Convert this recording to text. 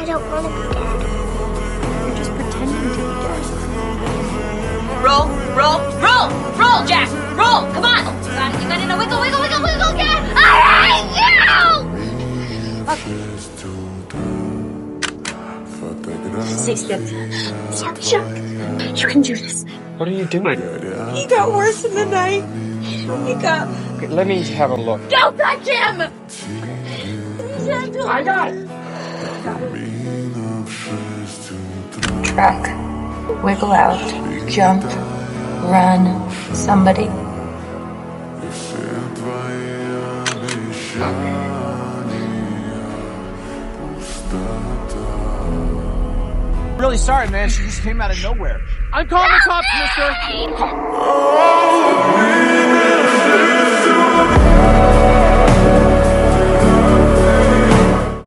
don't want to be dead. You're just pretending to be dead. Roll, roll, roll, roll, Jack, roll. Come on. You got to wiggle, wiggle, wiggle, wiggle, Jack. I hate you. Stay still. Sorry, Chuck. You can do this. What are you doing? He got worse in the night. He didn't wake up. Okay, let me have a look. Don't touch him. I got it. Track. Wiggle out. Jump. Run. Somebody. Really sorry, man. She just came out of nowhere. I'm calling the cops, mister!